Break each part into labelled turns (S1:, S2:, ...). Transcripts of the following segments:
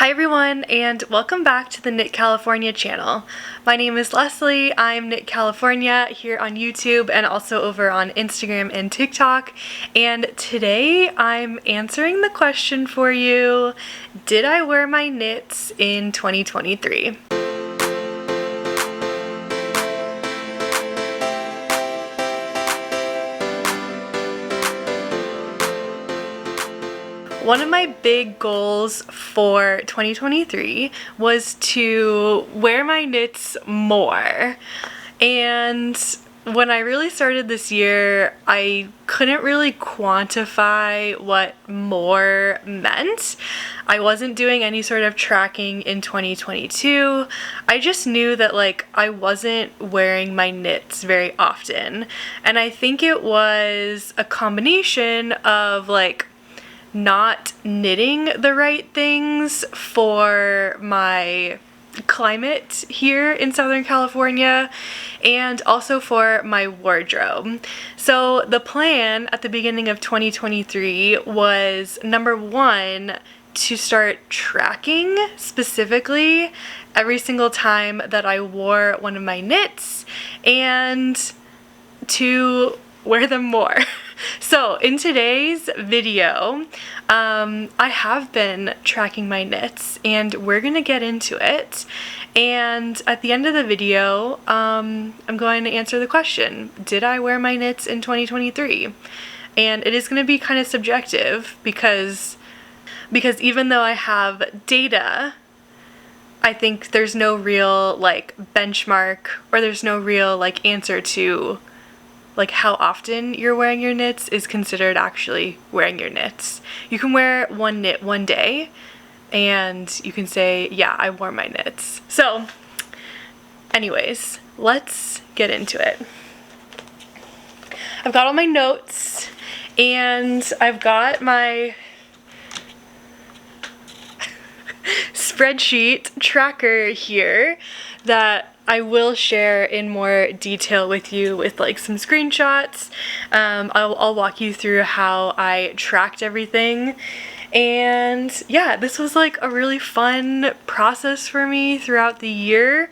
S1: Hi everyone, and welcome back to the Knit California channel. My name is Leslie. I'm Knit California here on YouTube and also over on Instagram and TikTok. And today I'm answering the question for you, did I wear my knits in 2023? One of my big goals for 2023 was to wear my knits more. And when I really started this year, I couldn't really quantify what more meant. I wasn't doing any sort of tracking in 2022. I just knew that I wasn't wearing my knits very often. And I think it was a combination of not knitting the right things for my climate here in Southern California and also for my wardrobe. So the plan at the beginning of 2023 was, number one, to start tracking specifically every single time that I wore one of my knits and to wear them more. So in today's video, I have been tracking my knits and we're gonna get into it. And at the end of the video, I'm going to answer the question, did I wear my knits in 2023? And it is gonna be kind of subjective because even though I have data, I think there's no real benchmark, or there's no real answer to how often you're wearing your knits is considered actually wearing your knits. You can wear one knit one day and you can say, yeah, I wore my knits. So anyways, let's get into it. I've got all my notes and I've got my spreadsheet tracker here that I will share in more detail with you with some screenshots. I'll walk you through how I tracked everything. And yeah, this was a really fun process for me throughout the year.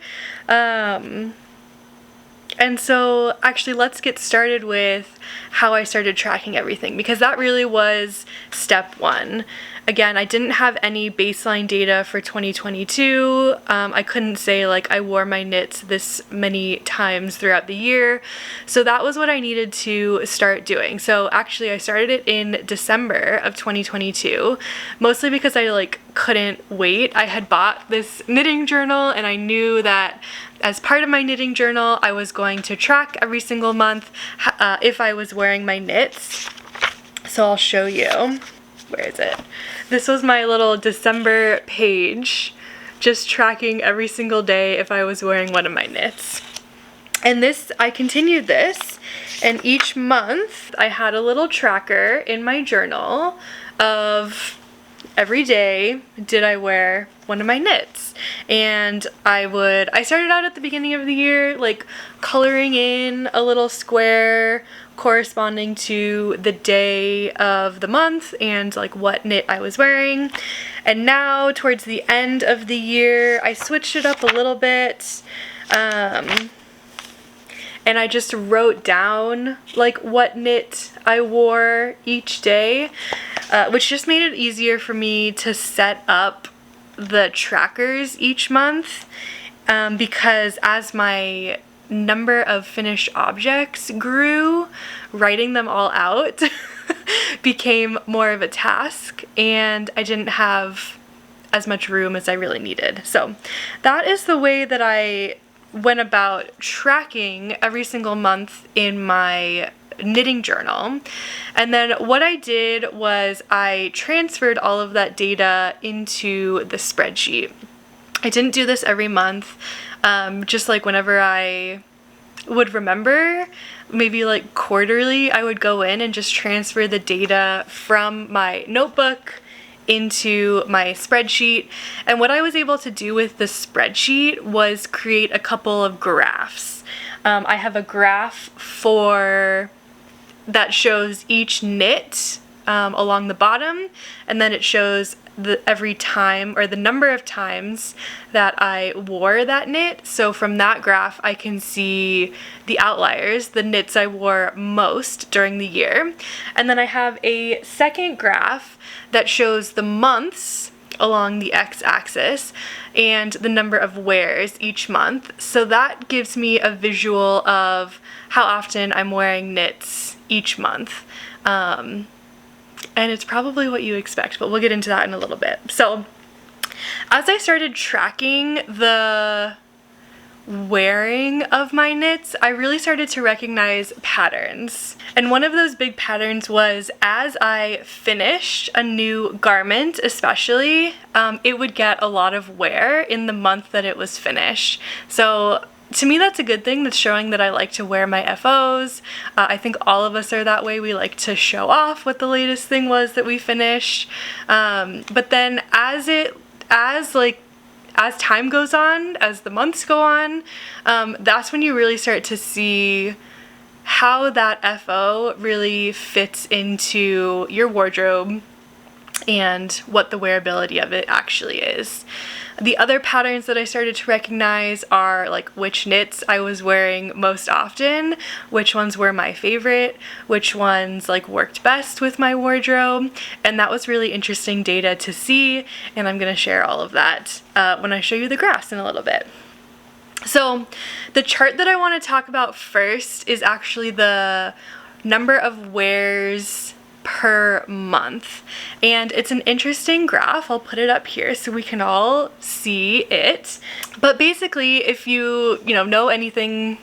S1: And so actually let's get started with how I started tracking everything, because that really was step one. Again, I didn't have any baseline data for 2022. I couldn't say I wore my knits this many times throughout the year. So that was what I needed to start doing. So actually I started it in December of 2022, mostly because I couldn't wait. I had bought this knitting journal and I knew that as part of my knitting journal, I was going to track every single month if I was wearing my knits. So I'll show you. Where is it? This was my little December page, just tracking every single day if I was wearing one of my knits. And I continued this, and each month I had a little tracker in my journal of every day, did I wear one of my knits? And I started out at the beginning of the year coloring in a little square corresponding to the day of the month and what knit I was wearing. And now towards the end of the year I switched it up a little bit, and I just wrote down what knit I wore each day, which just made it easier for me to set up the trackers each month, because as my number of finished objects grew, writing them all out became more of a task, and I didn't have as much room as I really needed. So that is the way that I went about tracking every single month in my knitting journal. And then what I did was I transferred all of that data into the spreadsheet. I didn't do this every month, just whenever I would remember, maybe quarterly, I would go in and just transfer the data from my notebook into my spreadsheet. And what I was able to do with the spreadsheet was create a couple of graphs. I have a graph that shows each knit along the bottom, and then it shows every time, or the number of times that I wore that knit. So from that graph I can see the outliers, the knits I wore most during the year. And then I have a second graph that shows the months along the x-axis and the number of wears each month. So that gives me a visual of how often I'm wearing knits each month. And it's probably what you expect, but we'll get into that in a little bit. So as I started tracking the wearing of my knits, I really started to recognize patterns. And one of those big patterns was, as I finished a new garment especially, it would get a lot of wear in the month that it was finished. So to me, that's a good thing. That's showing that I like to wear my FOs. I think all of us are that way. We like to show off what the latest thing was that we finished. But then as time goes on, as the months go on, that's when you really start to see how that FO really fits into your wardrobe and what the wearability of it actually is. The other patterns that I started to recognize are like which knits I was wearing most often, which ones were my favorite, which ones like worked best with my wardrobe, and that was really interesting data to see, and I'm going to share all of that when I show you the graphs in a little bit. So the chart that I want to talk about first is actually the number of wears per month, and it's an interesting graph. I'll put it up here so we can all see it. But basically, if you know anything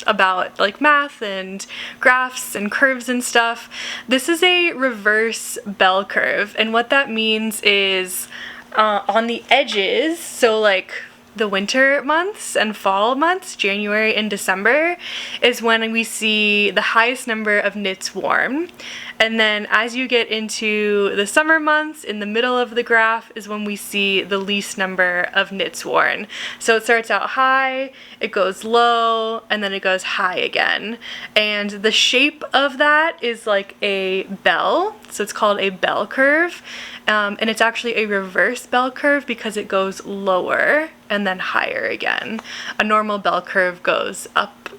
S1: about like math and graphs and curves and stuff, this is a reverse bell curve, and what that means is on the edges, so like the winter months and fall months, January and December, is when we see the highest number of knits worn. And then as you get into the summer months, in the middle of the graph is when we see the least number of knits worn. So it starts out high, it goes low, and then it goes high again. And the shape of that is like a bell, so it's called a bell curve. And it's actually a reverse bell curve because it goes lower and then higher again. A normal bell curve goes up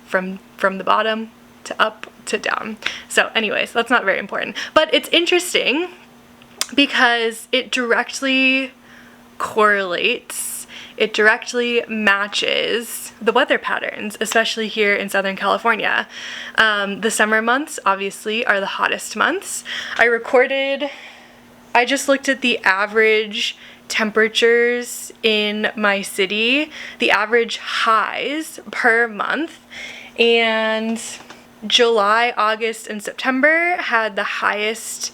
S1: from the bottom to up to down. So anyways, that's not very important. But it's interesting because it directly correlates, it directly matches the weather patterns, especially here in Southern California. The summer months obviously are the hottest months. I just looked at the average temperatures in my city, the average highs per month, and July, August, and September had the highest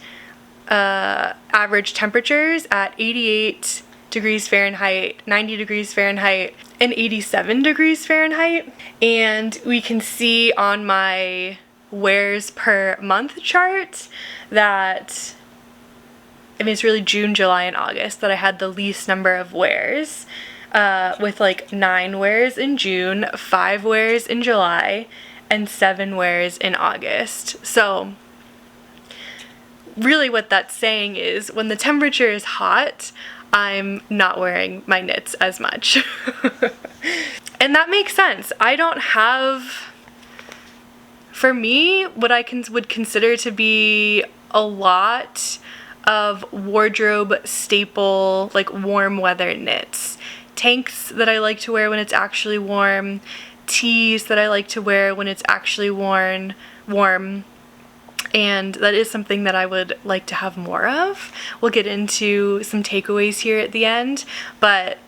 S1: average temperatures at 88 degrees Fahrenheit, 90 degrees Fahrenheit, and 87 degrees Fahrenheit. And we can see on my wears per month chart that, I mean, it's really June, July, and August that I had the least number of wears, with like 9 wears in June, 5 wears in July, and 7 wears in August. So really what that's saying is when the temperature is hot, I'm not wearing my knits as much. And that makes sense. I don't have, for me, what I would consider to be a lot of wardrobe staple, like warm weather knits. Tanks that I like to wear when it's actually warm, tees that I like to wear when it's actually warm, and that is something that I would like to have more of. We'll get into some takeaways here at the end, but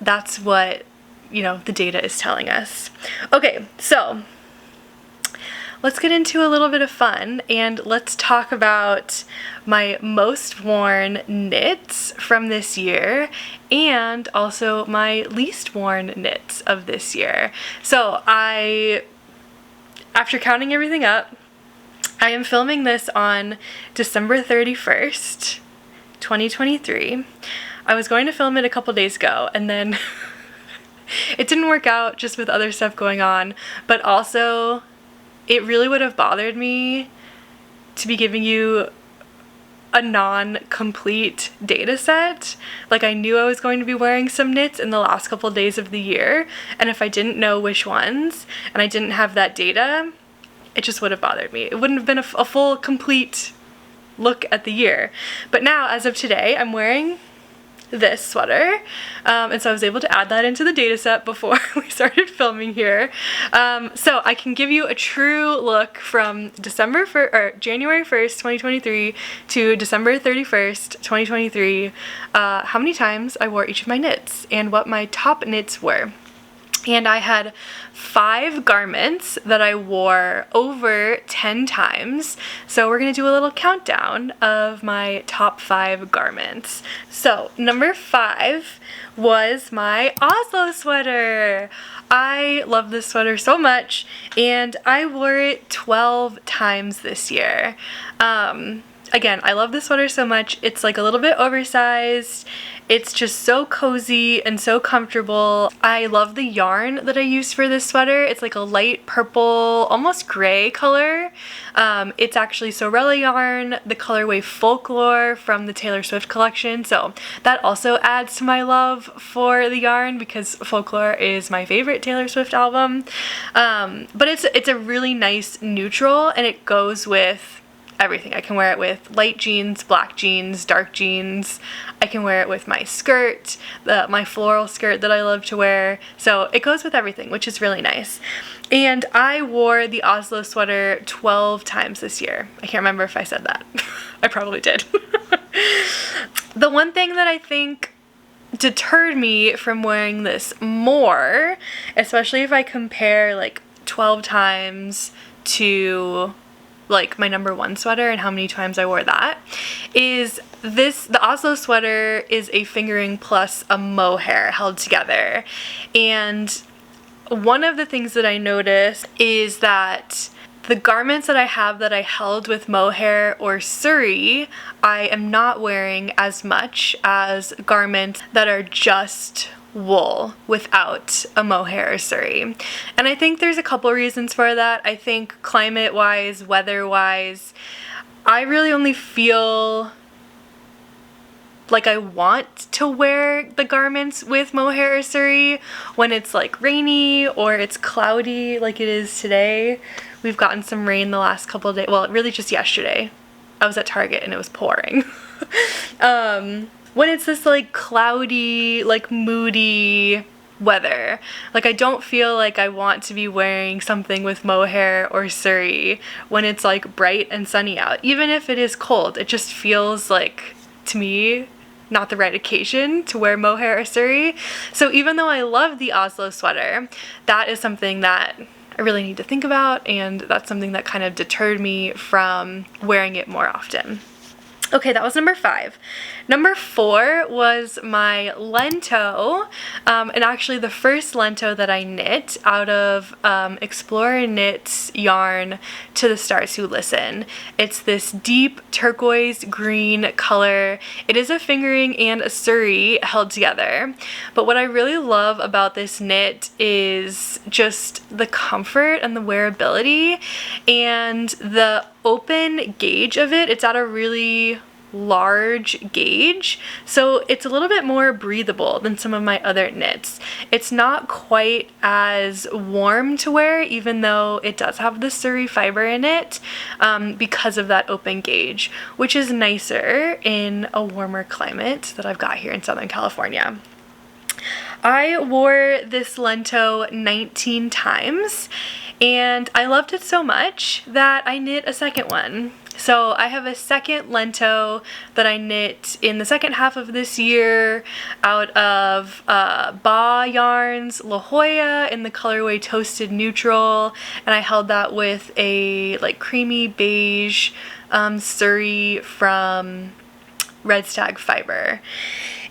S1: that's what, the data is telling us. Okay, so let's get into a little bit of fun, and let's talk about my most worn knits from this year and also my least worn knits of this year. So after counting everything up, I am filming this on December 31st, 2023. I was going to film it a couple days ago, and then it didn't work out just with other stuff going on, but also it really would have bothered me to be giving you a non-complete data set. Like, I knew I was going to be wearing some knits in the last couple of days of the year, and if I didn't know which ones and I didn't have that data, it just would have bothered me. It wouldn't have been a full, complete look at the year. But now, as of today, I'm wearing this sweater, and so I was able to add that into the data set before we started filming here. So I can give you a true look from January 1st, 2023 to December 31st, 2023, how many times I wore each of my knits and what my top knits were. And I had 5 garments that I wore over 10 times. So we're gonna do a little countdown of my top 5 garments. So number 5 was my Oslo sweater. I love this sweater so much, and I wore it 12 times this year. Again, I love this sweater so much. It's like a little bit oversized. It's just so cozy and so comfortable. I love the yarn that I used for this sweater. It's like a light purple, almost gray color. It's actually Sorella yarn, the colorway Folklore from the Taylor Swift collection. So that also adds to my love for the yarn because Folklore is my favorite Taylor Swift album. But it's a really nice neutral, and it goes with everything. I can wear it with light jeans, black jeans, dark jeans. I can wear it with my skirt, my floral skirt that I love to wear. So it goes with everything, which is really nice. And I wore the Oslo sweater 12 times this year. I can't remember if I said that. I probably did. The one thing that I think deterred me from wearing this more, especially if I compare like 12 times to like my number 1 sweater and how many times I wore that, is the Oslo sweater is a fingering plus a mohair held together. And one of the things that I noticed is that the garments that I have that I held with mohair or suri, I am not wearing as much as garments that are just wool without a mohair or suri. And I think there's a couple reasons for that. I think climate-wise, weather-wise, I really only feel like I want to wear the garments with mohair or suri when it's like rainy or it's cloudy like it is today. We've gotten some rain the last couple of days. Well, really just yesterday. I was at Target and it was pouring. When it's this like cloudy, like moody weather, like I don't feel like I want to be wearing something with mohair or suri when it's like bright and sunny out. Even if it is cold, it just feels like, to me, not the right occasion to wear mohair or suri. So even though I love the Oslo sweater, that is something that I really need to think about, and that's something that kind of deterred me from wearing it more often. Okay, that was number 5. Number 4 was my lento, and actually the first lento that I knit out of Explorer Knits yarn To the Stars Who Listen. It's this deep turquoise green color. It is a fingering and a suri held together, but what I really love about this knit is just the comfort and the wearability and the open gauge of it. It's at a really large gauge, so it's a little bit more breathable than some of my other knits. It's not quite as warm to wear, even though it does have the suri fiber in it, because of that open gauge, which is nicer in a warmer climate that I've got here in Southern California. I wore this lento 19 times, and I loved it so much that I knit a second one. So I have a second lento that I knit in the second half of this year out of Ba Yarns La Jolla in the colorway Toasted Neutral, and I held that with a like creamy beige suri from Red Stag Fiber.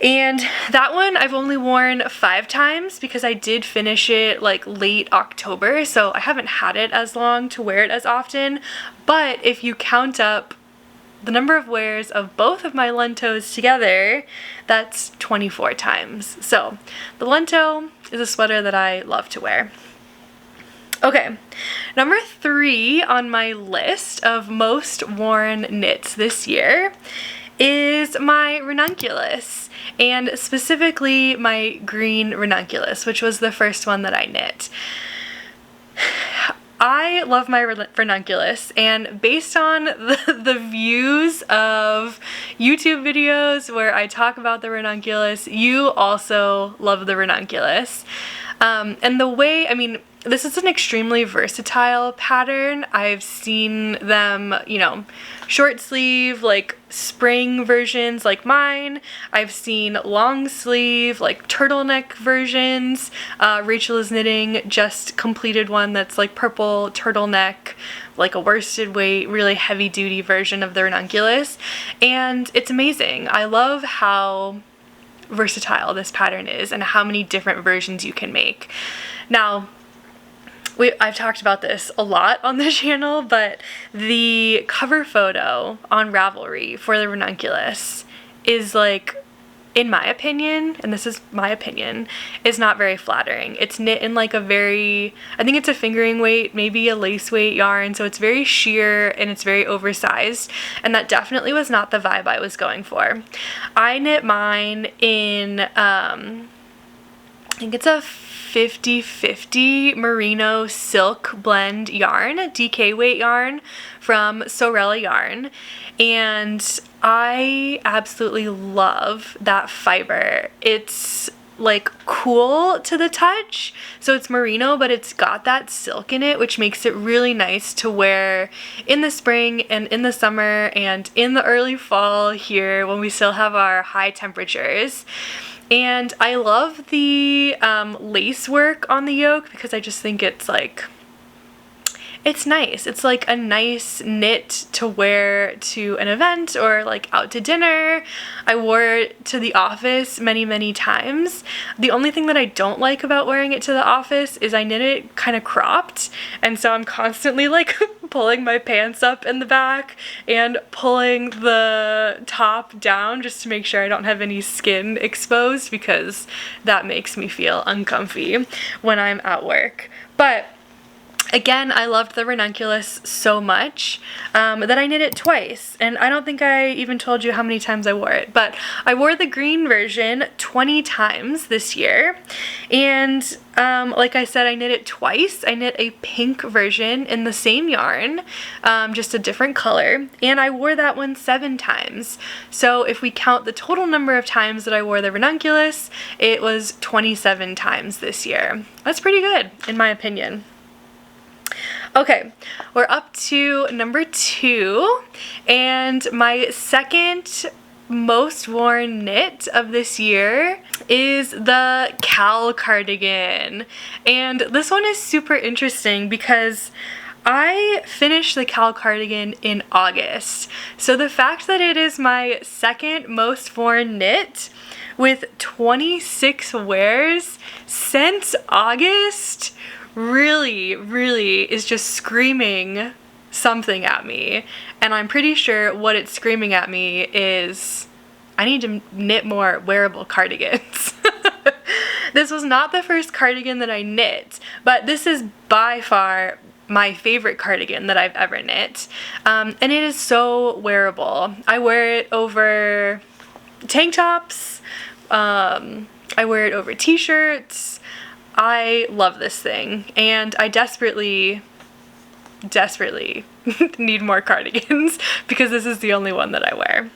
S1: And that one I've only worn 5 times because I did finish it like late October, so I haven't had it as long to wear it as often. But if you count up the number of wears of both of my lentos together, that's 24 times. So the lento is a sweater that I love to wear. Okay, number 3 on my list of most worn knits this year is my ranunculus, and specifically my green ranunculus, which was the first one that I knit. I love my ranunculus, and based on the views of YouTube videos where I talk about the ranunculus, you also love the ranunculus. And the way, I mean, this is an extremely versatile pattern. I've seen them, you know, short sleeve, like spring versions like mine. I've seen long sleeve, like turtleneck versions. Rachel is knitting just completed one that's like purple turtleneck, like a worsted weight, really heavy duty version of the ranunculus. And it's amazing. I love how versatile this pattern is and how many different versions you can make. Now, I've talked about this a lot on the channel, but the cover photo on Ravelry for the ranunculus is, like, in my opinion, and this is my opinion, is not very flattering. It's knit in like a very, I think it's a fingering weight, maybe a lace weight yarn, so it's very sheer and it's very oversized, and that definitely was not the vibe I was going for. I knit mine in, I think it's a 50/50 merino silk blend yarn, DK weight yarn from Sorella Yarn, and I absolutely love that fiber. It's like cool to the touch, so it's merino, but it's got that silk in it, which makes it really nice to wear in the spring and in the summer and in the early fall here when we still have our high temperatures. And I love the lace work on the yoke because I just think it's like, it's nice. It's like a nice knit to wear to an event or like out to dinner. I wore it to the office many, many times. The only thing that I don't like about wearing it to the office is I knit it kind of cropped, and so I'm constantly like pulling my pants up in the back and pulling the top down just to make sure I don't have any skin exposed, because that makes me feel uncomfy when I'm at work. But again, I loved the ranunculus so much that I knit it twice, and I don't think I even told you how many times I wore it, but I wore the green version 20 times this year, and like I said, I knit it twice. I knit a pink version in the same yarn, just a different color, and I wore that one 7 times. So if we count the total number of times that I wore the ranunculus, it was 27 times this year. That's pretty good, in my opinion. Okay, we're up to number 2, and my second most worn knit of this year is the cowl cardigan. And this one is super interesting because I finished the cowl cardigan in August. So the fact that it is my second most worn knit with 26 wears since August really is just screaming something at me, and I'm pretty sure what it's screaming at me is I need to knit more wearable cardigans. This was not the first cardigan that I knit, but this is by far my favorite cardigan that I've ever knit, and it is so wearable. I wear it over tank tops, I wear it over t-shirts. I love this thing, and I desperately need more cardigans because this is the only one that I wear.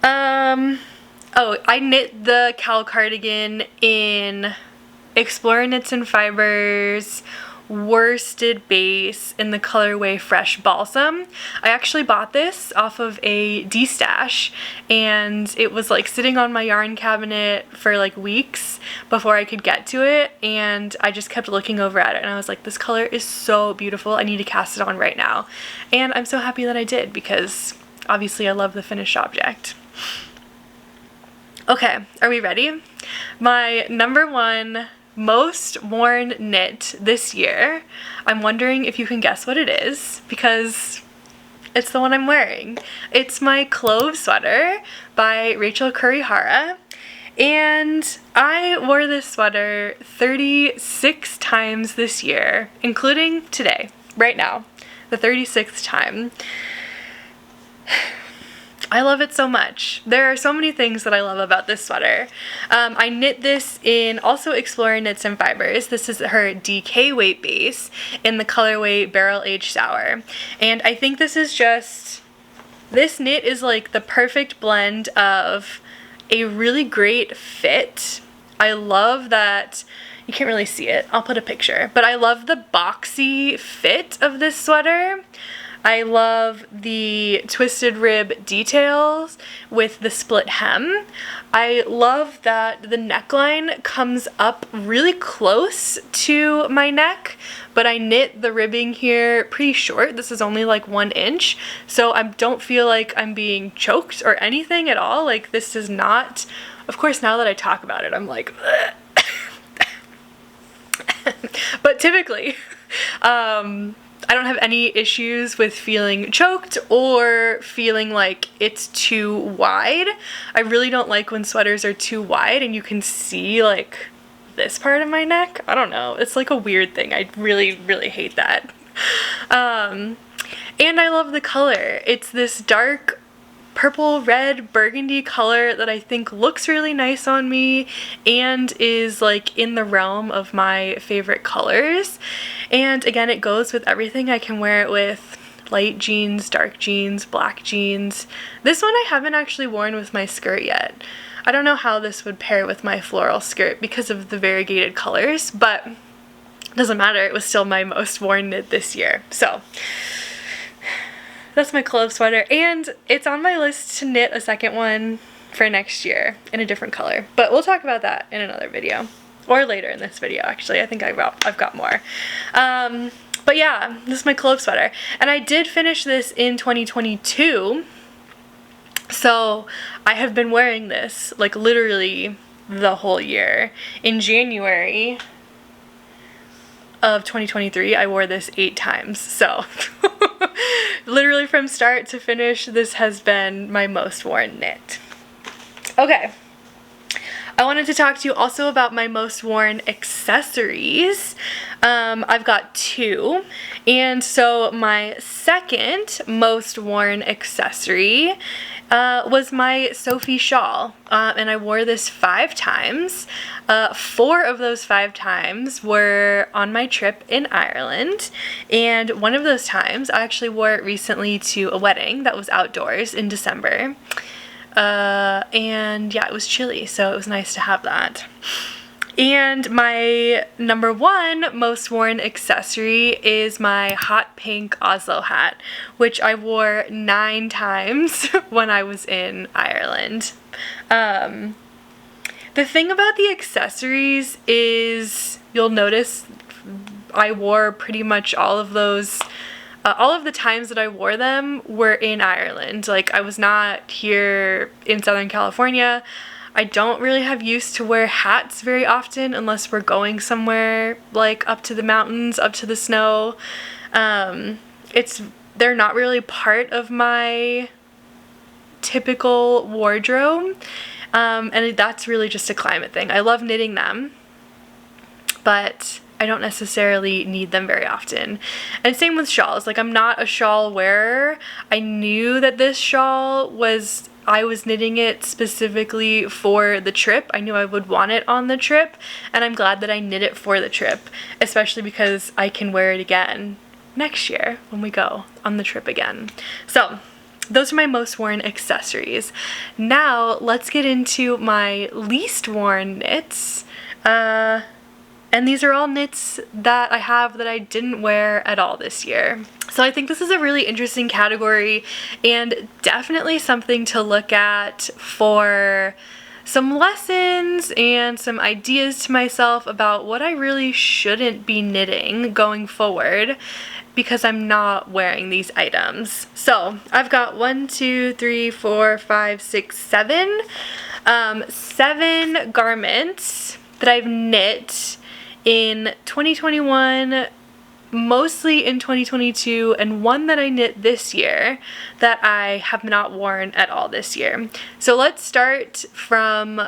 S1: Oh, I knit the cowl cardigan in Explorer Knits and Fibers worsted base in the colorway Fresh Balsam. I actually bought this off of a D-stash, and it was like sitting on my yarn cabinet for like weeks before I could get to it, and I just kept looking over at it and I was like, this color is so beautiful, I need to cast it on right now. And I'm so happy that I did, because obviously I love the finished object. Okay, are we ready? My number 1 most worn knit this year. I'm wondering if you can guess what it is, because it's the one I'm wearing. It's my Clove sweater by Rachel Kurihara, And I wore this sweater 36 times this year, including today, right now, the 36th time. I love it so much. There are so many things that I love about this sweater. I knit this in also Explorer Knits and Fibers. This is her DK weight base in the colorway Barrel Aged Sour. And I think this is just, this knit is like the perfect blend of a really great fit. I love that, you can't really see it, I'll put a picture, but I love the boxy fit of this sweater. I love the twisted rib details with the split hem. I love that the neckline comes up really close to my neck, but I knit the ribbing here pretty short. This is only like 1 inch, so I don't feel like I'm being choked or anything at all. Like, this is not, of course now that I talk about it, I'm like, but typically, I don't have any issues with feeling choked or feeling like it's too wide. I really don't like when sweaters are too wide and you can see like this part of my neck. I don't know. It's like a weird thing. I really, really hate that. And I love the color. It's this dark purple, red, burgundy color that I think looks really nice on me and is like in the realm of my favorite colors. And again, it goes with everything. I can wear it with light jeans, dark jeans, black jeans. This one I haven't actually worn with my skirt yet. I don't know how this would pair with my floral skirt because of the variegated colors, but it doesn't matter. It was still my most worn knit this year. So that's my clove sweater, and it's on my list to knit a second one for next year in a different color, but we'll talk about that in another video, or later in this video actually. I think I've got more. But yeah, this is my clove sweater, and I did finish this in 2022, so I have been wearing this like literally the whole year. In January of 2023, I wore this 8 times, so literally from start to finish, this has been my most worn knit. Okay, I wanted to talk to you also about my most worn accessories. I've got 2, and so my second most worn accessory was my Sophie shawl, and I wore this 5 times. 4 of those 5 times were on my trip in Ireland, and one of those times I actually wore it recently to a wedding that was outdoors in December. And yeah, it was chilly, so it was nice to have that. And my number 1 most worn accessory is my hot pink Oslo hat, which I wore 9 times when I was in Ireland. The thing about the accessories is you'll notice I wore pretty much all of those. All of the times that I wore them were in Ireland. Like, I was not here in Southern California. I don't really have used to wear hats very often unless we're going somewhere like up to the mountains, up to the snow. They're not really part of my typical wardrobe, and that's really just a climate thing. I love knitting them, but I don't necessarily need them very often. And same with shawls. Like, I'm not a shawl wearer. I knew that this shawl I was knitting it specifically for the trip. I knew I would want it on the trip, and I'm glad that I knit it for the trip, especially because I can wear it again next year when we go on the trip again. So those are my most worn accessories. Now let's get into my least worn knits. And these are all knits that I have that I didn't wear at all this year. So I think this is a really interesting category and definitely something to look at for some lessons and some ideas to myself about what I really shouldn't be knitting going forward because I'm not wearing these items. So I've got 1, 2, 3, 4, 5, 6, 7. 7 garments that I've knit in 2021, mostly in 2022, and one that I knit this year that I have not worn at all this year. So let's start from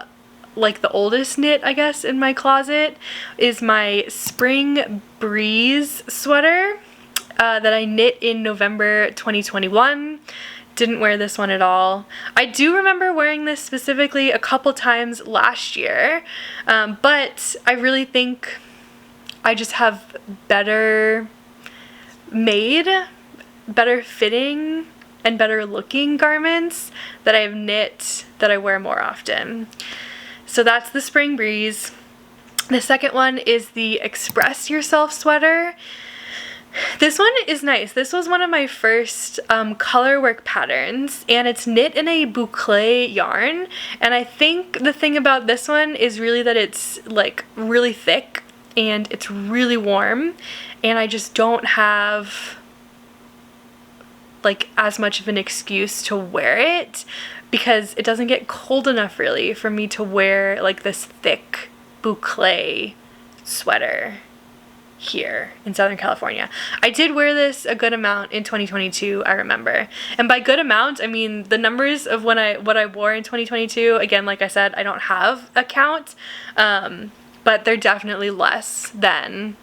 S1: like the oldest knit, I guess, in my closet is my Spring Breeze sweater that I knit in November 2021. Didn't wear this one at all. I do remember wearing this specifically a couple times last year, but I really think I just have better made, better fitting, and better looking garments that I have knit that I wear more often. So that's the Spring Breeze. The second one is the Express Yourself sweater. This one is nice. This was one of my first color work patterns, and it's knit in a boucle yarn. And I think the thing about this one is really that it's like really thick and it's really warm, and I just don't have like as much of an excuse to wear it because it doesn't get cold enough really for me to wear like this thick boucle sweater here in Southern California. I did wear this a good amount in 2022, I remember. And by good amount, I mean the numbers of what I wore in 2022, again, like I said, I don't have a count, but they're definitely less than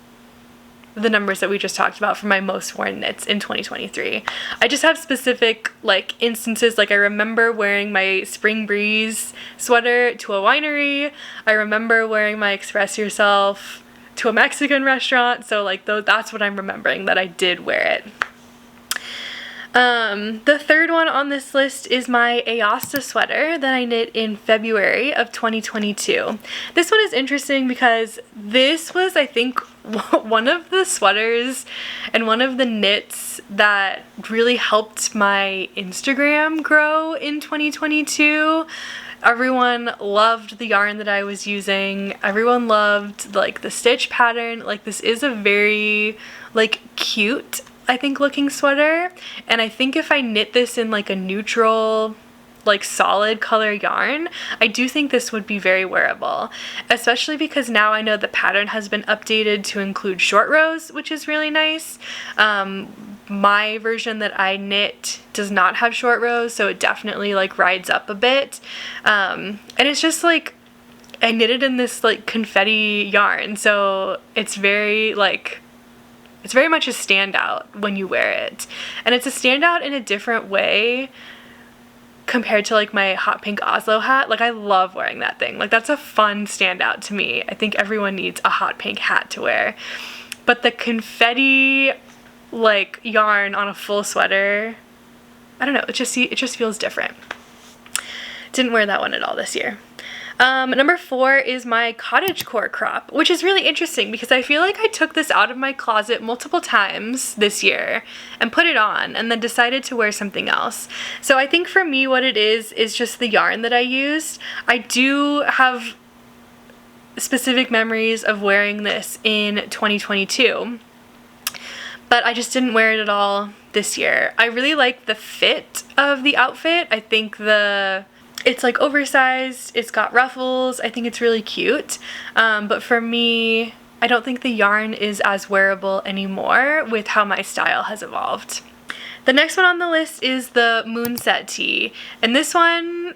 S1: the numbers that we just talked about for my most worn knits in 2023. I just have specific like instances, like I remember wearing my Spring Breeze sweater to a winery. I remember wearing my Express Yourself to a Mexican restaurant. So like that's what I'm remembering that I did wear it. The third one on this list is my Ayasta sweater that I knit in February of 2022. This one is interesting because this was, I think, one of the sweaters and one of the knits that really helped my Instagram grow in 2022. Everyone loved the yarn that I was using. Everyone loved like the stitch pattern. Like this is a very like cute, I think, looking sweater, and I think if I knit this in like a neutral, like solid color yarn, I do think this would be very wearable, especially because now I know the pattern has been updated to include short rows, which is really nice. My version that I knit does not have short rows, so it definitely like rides up a bit, and it's just like I knitted in this like confetti yarn, so it's very like it's very much a standout when you wear it. And it's a standout in a different way compared to like my hot pink Oslo hat. Like I love wearing that thing. Like that's a fun standout to me. I think everyone needs a hot pink hat to wear. But the confetti like yarn on a full sweater, I don't know, it just feels different. Didn't wear that one at all this year. Number 4 is my cottagecore crop, which is really interesting because I feel like I took this out of my closet multiple times this year and put it on and then decided to wear something else. So I think for me what it is just the yarn that I used. I do have specific memories of wearing this in 2022, but I just didn't wear it at all this year. I really like the fit of the outfit. I think it's like oversized, it's got ruffles, I think it's really cute, but for me, I don't think the yarn is as wearable anymore with how my style has evolved. The next one on the list is the Moonset tee, and this one,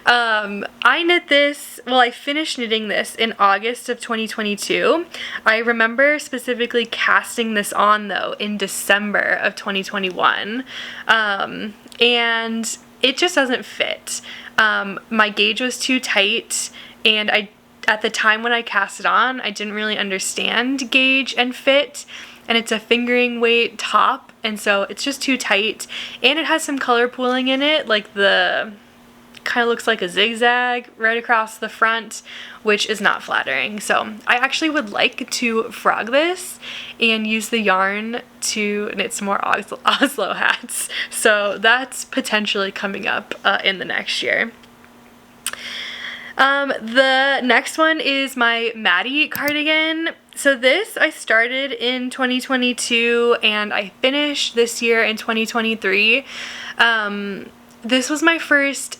S1: I knit this, well I finished knitting this in August of 2022. I remember specifically casting this on though in December of 2021, and it just doesn't fit. My gauge was too tight, and at the time when I cast it on, I didn't really understand gauge and fit, and it's a fingering weight top, and so it's just too tight, and it has some color pooling in it, like the kind of looks like a zigzag right across the front, which is not flattering. So I actually would like to frog this and use the yarn to knit some more Oslo hats. So that's potentially coming up in the next year. The next one is my Maddie cardigan. So this I started in 2022 and I finished this year in 2023. This was my first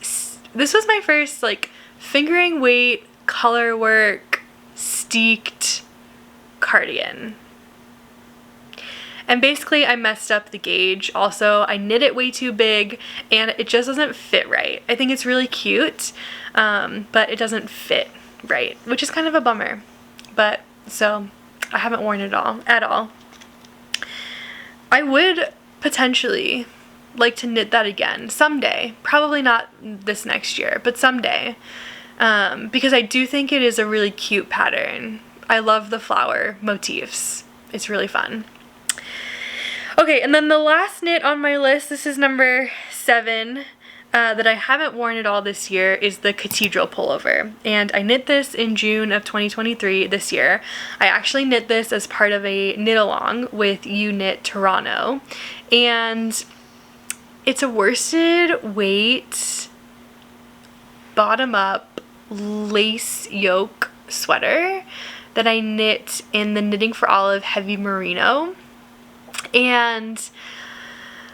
S1: like fingering weight, color work, steeked cardigan. And basically I messed up the gauge. Also, I knit it way too big and it just doesn't fit right. I think it's really cute, but it doesn't fit right, which is kind of a bummer. But so I haven't worn it at all. I would potentially like to knit that again someday. Probably not this next year, but someday. Because I do think it is a really cute pattern. I love the flower motifs. It's really fun. Okay, and then the last knit on my list, this is number 7, that I haven't worn at all this year, is the Cathedral Pullover. And I knit this in June of 2023 this year. I actually knit this as part of a knit along with You Knit Toronto. And it's a worsted weight, bottom up, lace yoke sweater that I knit in the Knitting for Olive Heavy Merino. And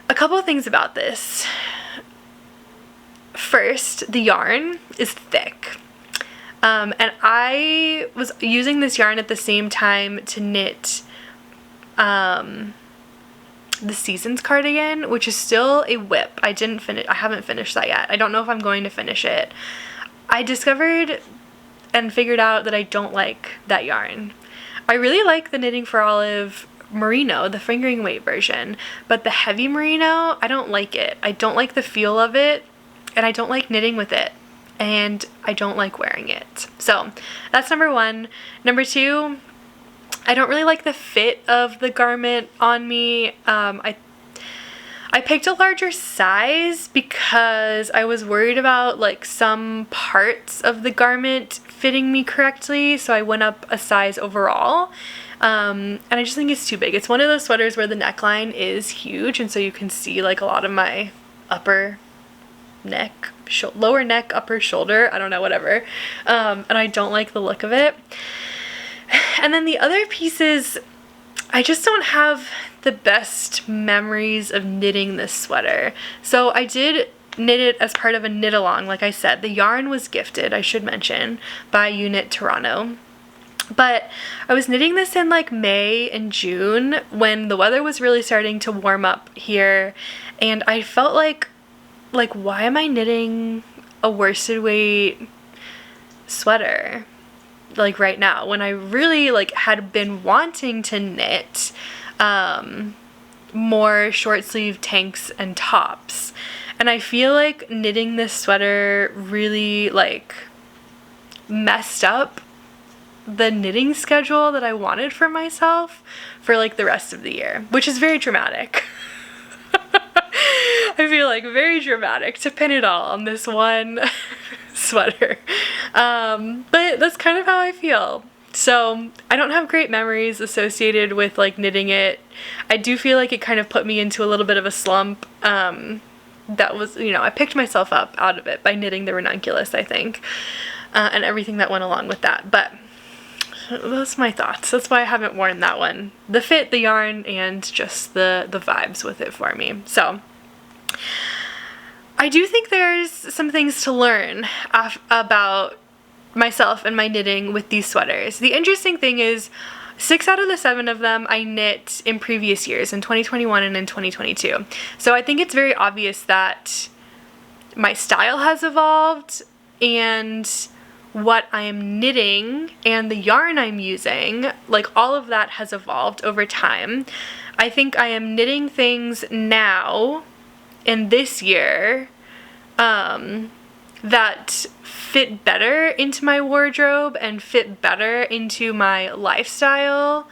S1: a couple of things about this. First, the yarn is thick. And I was using this yarn at the same time to knit the Seasons cardigan, which is still a whip. I haven't finished that yet. I don't know if I'm going to finish it. I discovered and figured out that I don't like that yarn. I really like the Knitting for Olive Merino, the fingering weight version, but the heavy merino, I don't like it. I don't like the feel of it, and I don't like knitting with it, and I don't like wearing it. So that's number 1. Number 2, I don't really like the fit of the garment on me. I picked a larger size because I was worried about like some parts of the garment fitting me correctly, so I went up a size overall. And I just think it's too big. It's one of those sweaters where the neckline is huge, and so you can see like a lot of my upper neck, lower neck, upper shoulder, I don't know, whatever. And I don't like the look of it. And then the other pieces, I just don't have the best memories of knitting this sweater. So I did knit it as part of a knit along, like I said. The yarn was gifted, I should mention, by You Knit Toronto. But I was knitting this in like May and June when the weather was really starting to warm up here, and I felt like why am I knitting a worsted weight sweater like right now when I really like had been wanting to knit more short sleeve tanks and tops. And I feel like knitting this sweater really like messed up the knitting schedule that I wanted for myself for like the rest of the year, which is very dramatic. I feel like very dramatic to pin it all on this one sweater. But that's kind of how I feel. So I don't have great memories associated with like knitting it. I do feel like it kind of put me into a little bit of a slump. That was, you know, I picked myself up out of it by knitting the ranunculus, I think, and everything that went along with that. But that's my thoughts. That's why I haven't worn that one. The fit, the yarn, and just the vibes with it for me. So I do think there's some things to learn about myself and my knitting with these sweaters. The interesting thing is 6 out of the 7 of them I knit in previous years, in 2021 and in 2022. So I think it's very obvious that my style has evolved, and what I am knitting and the yarn I'm using, like all of that has evolved over time. I think I am knitting things now in this year that fit better into my wardrobe and fit better into my lifestyle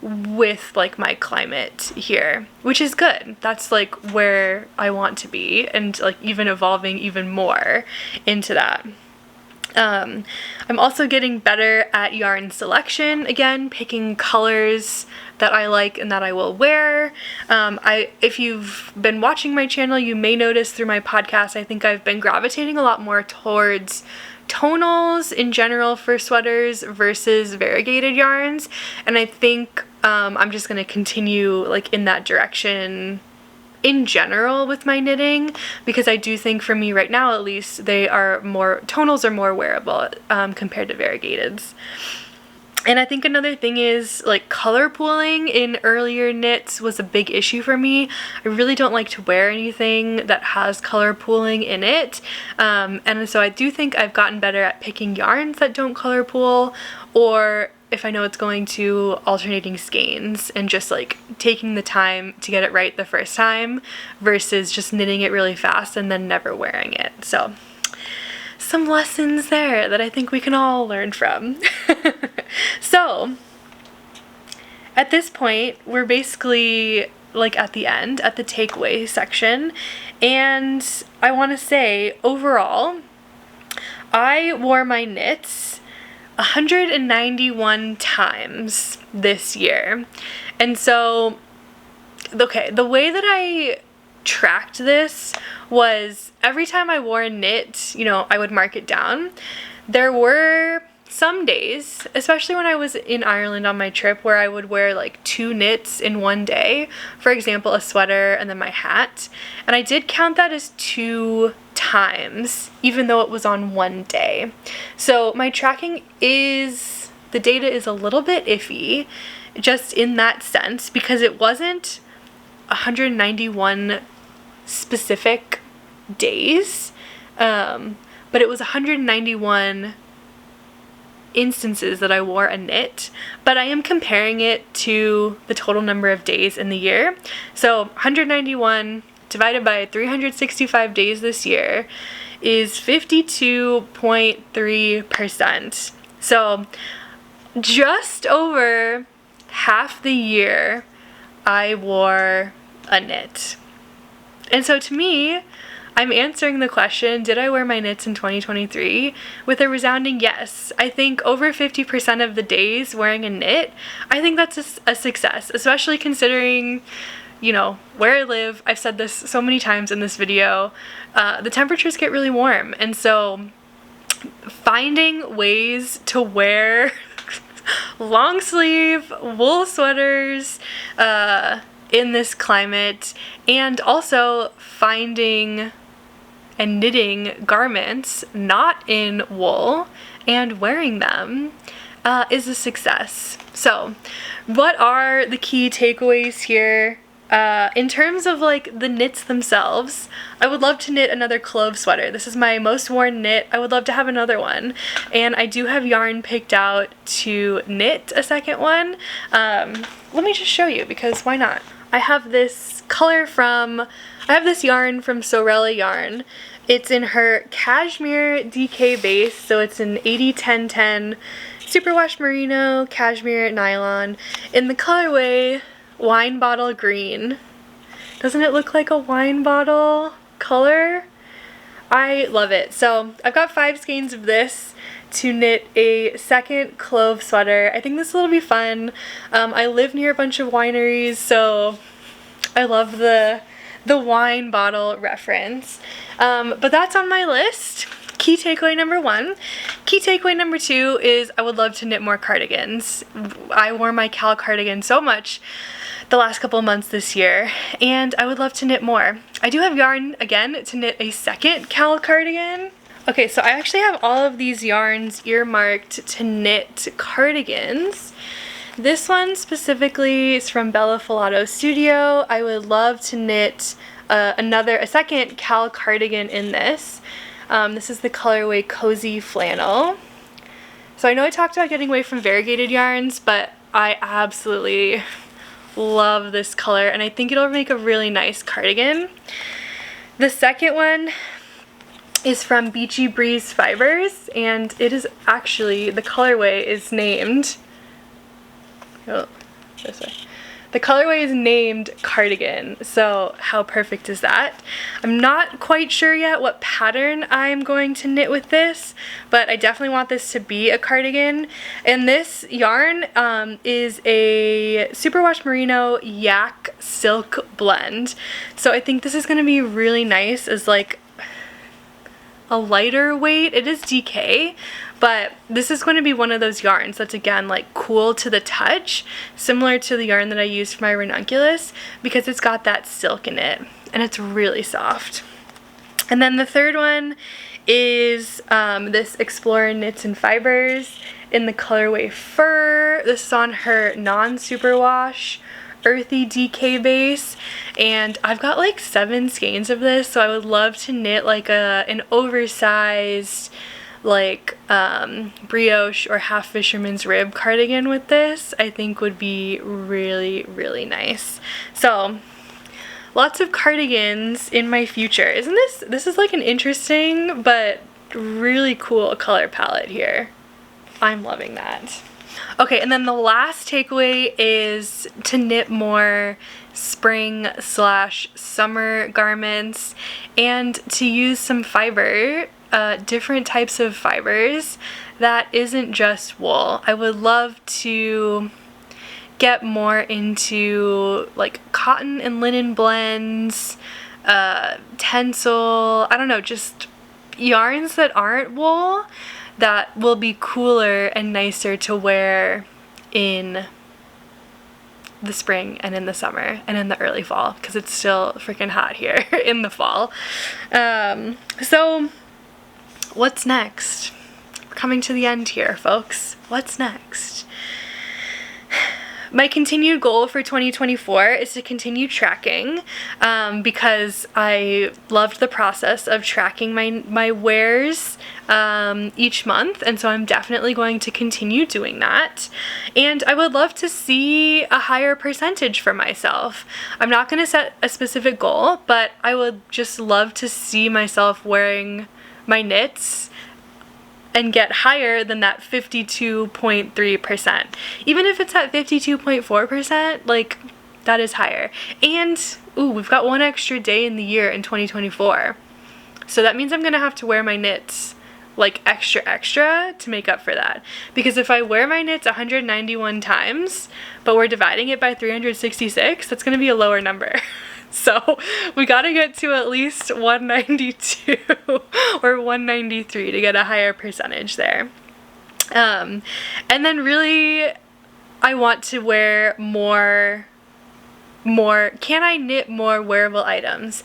S1: with like my climate here, which is good. That's like where I want to be, and like even evolving even more into that. I'm also getting better at yarn selection, again, picking colors that I like and that I will wear. If you've been watching my channel, you may notice through my podcast, I think I've been gravitating a lot more towards tonals in general for sweaters versus variegated yarns, and I think I'm just going to continue like in that direction in general with my knitting, because I do think for me right now at least tonals are more wearable compared to variegateds. And I think another thing is like color pooling in earlier knits was a big issue for me. I really don't like to wear anything that has color pooling in it. And so I do think I've gotten better at picking yarns that don't color pool, or if I know it's going to, alternating skeins and just like taking the time to get it right the first time versus just knitting it really fast and then never wearing it. So some lessons there that I think we can all learn from. So at this point, we're basically like at the end, at the takeaway section, and I want to say overall, I wore my knits 191 times this year. And so, okay, the way that I tracked this was every time I wore a knit, you know, I would mark it down. There were some days, especially when I was in Ireland on my trip, where I would wear like 2 knits in one day. For example, a sweater and then my hat. And I did count that as 2 times, even though it was on one day. So my tracking is, the data is a little bit iffy, just in that sense, because it wasn't 191 specific days, but it was 191 instances that I wore a knit, but I am comparing it to the total number of days in the year. So 191 divided by 365 days this year is 52.3%. So just over half the year I wore a knit. And so to me, I'm answering the question, did I wear my knits in 2023? With a resounding yes. I think over 50% of the days wearing a knit, I think that's a success, especially considering, you know, where I live. I've said this so many times in this video, the temperatures get really warm, and so finding ways to wear long sleeve wool sweaters in this climate, and also finding and knitting garments not in wool and wearing them is a success. So what are the key takeaways here? In terms of like the knits themselves, I would love to knit another clove sweater. This is my most worn knit. I would love to have another one, and I do have yarn picked out to knit a second one. Let me just show you, because why not? I have this yarn from Sorella Yarn. It's in her Cashmere DK base, so it's an 80-10-10 superwash merino cashmere nylon in the colorway wine bottle green. Doesn't it look like a wine bottle color? I love it. So I've got 5 skeins of this to knit a second clove sweater. I think this will be fun. I live near a bunch of wineries, so I love the wine bottle reference. But that's on my list. Key takeaway number 1. Key takeaway number 2 is I would love to knit more cardigans. I wore my Cal cardigan so much the last couple of months this year, and I would love to knit more. I do have yarn again to knit a second Cal cardigan. Okay, so I actually have all of these yarns earmarked to knit cardigans. This one specifically is from Bella Filato Studio. I would love to knit a second Cal cardigan in this. This is the colorway Cozy Flannel. So I know I talked about getting away from variegated yarns, but I absolutely love this color, and I think it'll make a really nice cardigan. The second one is from Beachy Breeze Fibers, and it is actually, the colorway is named, oh, this way. The colorway is named Cardigan, so how perfect is that? I'm not quite sure yet what pattern I'm going to knit with this, but I definitely want this to be a cardigan. And this yarn is a superwash merino yak silk blend, so I think this is going to be really nice as like a lighter weight. It is DK, but this is going to be one of those yarns that's again like cool to the touch, similar to the yarn that I used for my ranunculus, because it's got that silk in it and it's really soft. And then the third one is this Explorer Knits and Fibers in the colorway Fur. This is on her non-superwash earthy DK base, and I've got like 7 skeins of this, so I would love to knit like an oversized like brioche or half fisherman's rib cardigan with this. I think would be really, really nice. So lots of cardigans in my future. Isn't this is like an interesting but really cool color palette here. I'm loving that. Okay, and then the last takeaway is to knit more spring/summer garments and to use some fiber, different types of fibers that isn't just wool. I would love to get more into like cotton and linen blends, tencel, I don't know, just yarns that aren't wool that will be cooler and nicer to wear in the spring and in the summer and in the early fall, because it's still freaking hot here in the fall. So what's next? We're coming to the end here, folks. What's next? My continued goal for 2024 is to continue tracking, because I loved the process of tracking my wears each month, and so I'm definitely going to continue doing that. And I would love to see a higher percentage for myself. I'm not going to set a specific goal, but I would just love to see myself wearing my knits and get higher than that 52.3%. Even if it's at 52.4%, like, that is higher. And, ooh, we've got 1 extra day in the year in 2024. So that means I'm gonna have to wear my knits like extra to make up for that. Because if I wear my knits 191 times, but we're dividing it by 366, that's gonna be a lower number. So we gotta get to at least 192 or 193 to get a higher percentage there. And then really, I want to wear more, can I knit more wearable items?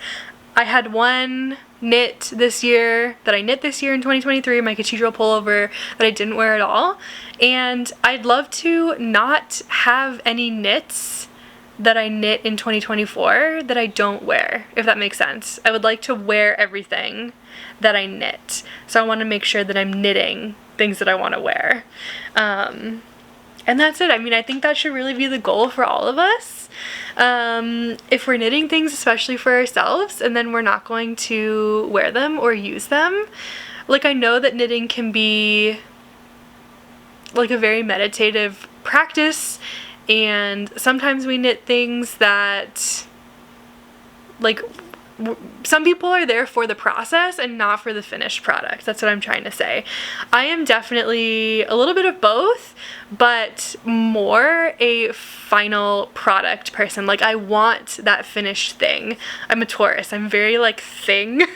S1: I had one knit this year, that I knit this year in 2023, my cathedral pullover that I didn't wear at all. And I'd love to not have any knits that I knit in 2024 that I don't wear, if that makes sense. I would like to wear everything that I knit. So I want to make sure that I'm knitting things that I want to wear. And that's it. I mean, I think that should really be the goal for all of us. If we're knitting things, especially for ourselves, and then we're not going to wear them or use them. Like, I know that knitting can be like a very meditative practice, and sometimes we knit things that, like, some people are there for the process and not for the finished product. That's what I'm trying to say. I am definitely a little bit of both, but more a final product person. Like, I want that finished thing. I'm a Taurus. I'm very, like, thing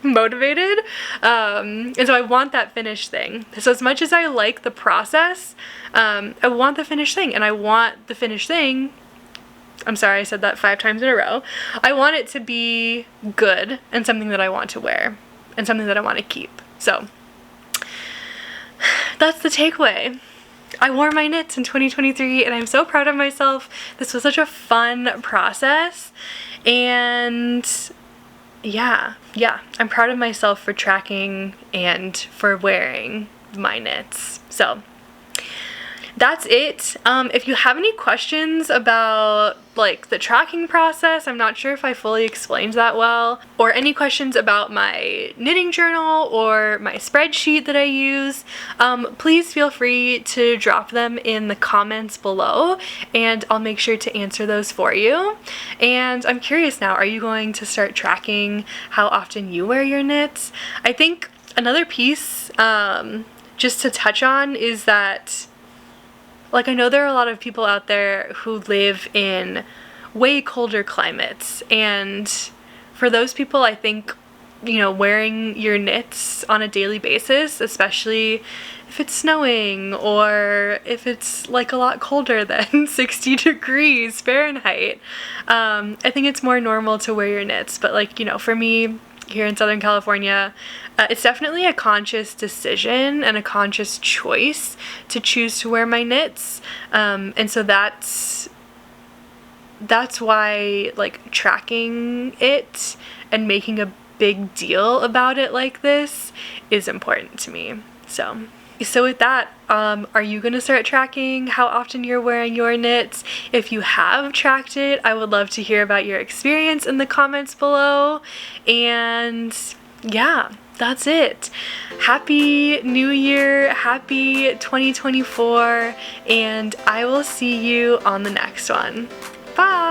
S1: motivated. And so I want that finished thing. So as much as I like the process, I want the finished thing, and I want the finished thing, I'm sorry, I said that 5 times in a row. I want it to be good and something that I want to wear and something that I want to keep. So that's the takeaway. I wore my knits in 2023 and I'm so proud of myself. This was such a fun process, and yeah, I'm proud of myself for tracking and for wearing my knits. So that's it. If you have any questions about like the tracking process, I'm not sure if I fully explained that well, or any questions about my knitting journal or my spreadsheet that I use, please feel free to drop them in the comments below and I'll make sure to answer those for you. And I'm curious now, are you going to start tracking how often you wear your knits? I think another piece just to touch on is that, like, I know there are a lot of people out there who live in way colder climates, and for those people, I think, you know, wearing your knits on a daily basis, especially if it's snowing or if it's like a lot colder than 60 degrees Fahrenheit, I think it's more normal to wear your knits. But, like, you know, for me, here in Southern California. It's definitely a conscious decision and a conscious choice to choose to wear my knits. And so that's why like tracking it and making a big deal about it like this is important to me. So with that, are you gonna start tracking how often you're wearing your knits? If you have tracked it, I would love to hear about your experience in the comments below. And yeah, that's it. Happy New Year, happy 2024, and I will see you on the next one. Bye!